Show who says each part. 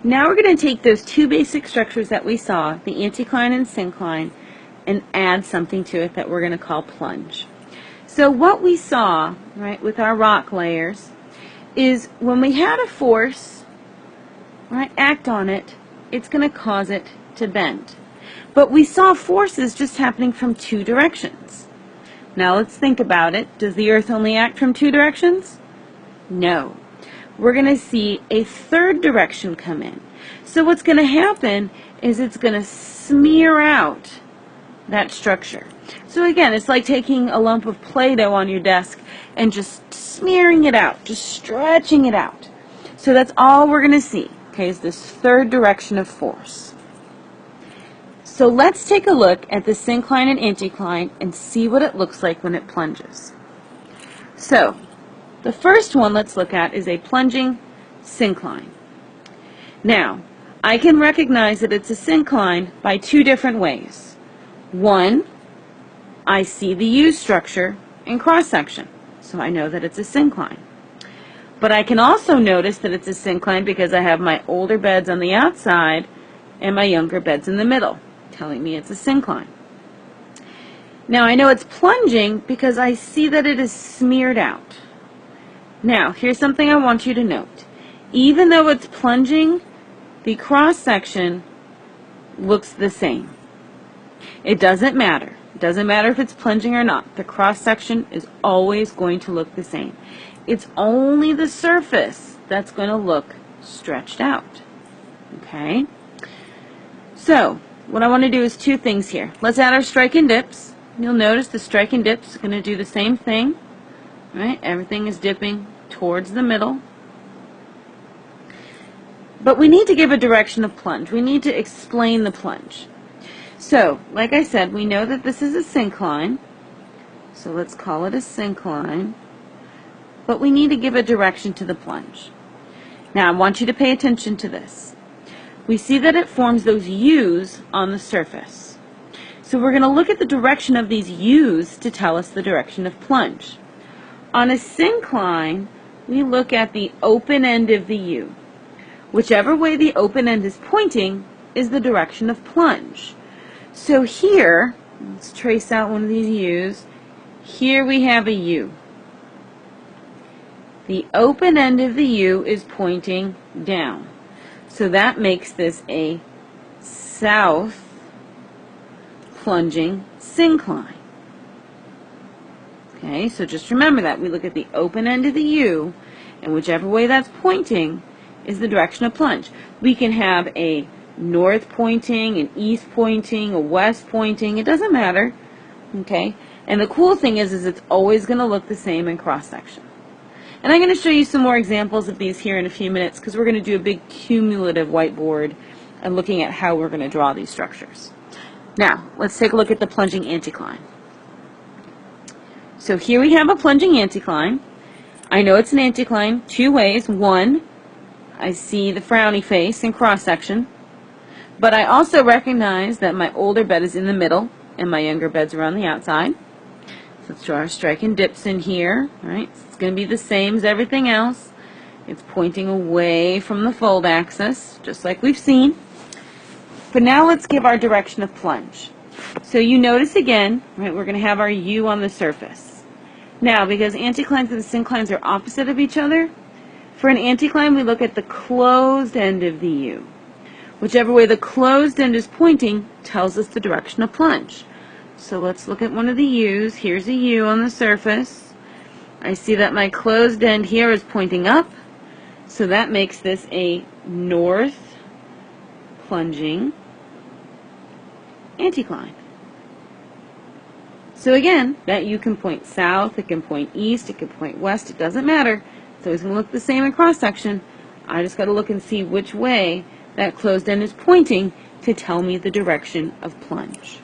Speaker 1: Now we're going to take those two basic structures that we saw, the anticline and syncline, and add something to it that we're going to call plunge. So what we saw, right, with our rock layers is when we had a force, right, act on it, it's going to cause it to bend. But we saw forces just happening from two directions. Now let's think about it. Does the Earth only act from two directions? No. We're going to see a third direction come in. So what's going to happen is it's going to smear out that structure. So again, it's like taking a lump of Play-Doh on your desk and just smearing it out, just stretching it out. So that's all we're going to see, okay, is this third direction of force. So let's take a look at the syncline and anticline and see what it looks like when it plunges. So the first one let's look at is a plunging syncline. Now, I can recognize that it's a syncline by two different ways. One, I see the U structure in cross-section, so I know that it's a syncline. But I can also notice that it's a syncline because I have my older beds on the outside and my younger beds in the middle, telling me it's a syncline. Now I know it's plunging because I see that it is smeared out. Now, here's something I want you to note. Even though it's plunging, the cross-section looks the same. It doesn't matter. It doesn't matter if it's plunging or not. The cross-section is always going to look the same. It's only the surface that's going to look stretched out. Okay? So, what I want to do is two things here. Let's add our strike and dips. You'll notice the strike and dips are going to do the same thing. Right? Everything is dipping towards the middle. But we need to give a direction of plunge. We need to explain the plunge. So, like I said, we know that this is a syncline. So let's call it a syncline. But we need to give a direction to the plunge. Now, I want you to pay attention to this. We see that it forms those U's on the surface. So we're going to look at the direction of these U's to tell us the direction of plunge. On a syncline, we look at the open end of the U. Whichever way the open end is pointing is the direction of plunge. So here, let's trace out one of these U's. Here we have a U. The open end of the U is pointing down. So that makes this a south plunging syncline. Okay, so just remember that. We look at the open end of the U, and whichever way that's pointing is the direction of plunge. We can have a north pointing, an east pointing, a west pointing. It doesn't matter. Okay, and the cool thing is it's always going to look the same in cross-section. And I'm going to show you some more examples of these here in a few minutes because we're going to do a big cumulative whiteboard and looking at how we're going to draw these structures. Now, let's take a look at the plunging anticline. So here we have a plunging anticline. I know it's an anticline two ways. One, I see the frowny face in cross-section, but I also recognize that my older bed is in the middle and my younger beds are on the outside. So let's draw our strike and dips in here. All right, so it's going to be the same as everything else. It's pointing away from the fold axis, just like we've seen. But now let's give our direction of plunge. So you notice again, right, we're going to have our U on the surface. Now, because anticlines and synclines are opposite of each other, for an anticline we look at the closed end of the U. Whichever way the closed end is pointing tells us the direction of plunge. So let's look at one of the U's. Here's a U on the surface. I see that my closed end here is pointing up, so that makes this a north plunging anticline. So again, that U can point south, it can point east, it can point west, it doesn't matter. It's always going to look the same in cross-section. I just got to look and see which way that closed end is pointing to tell me the direction of plunge.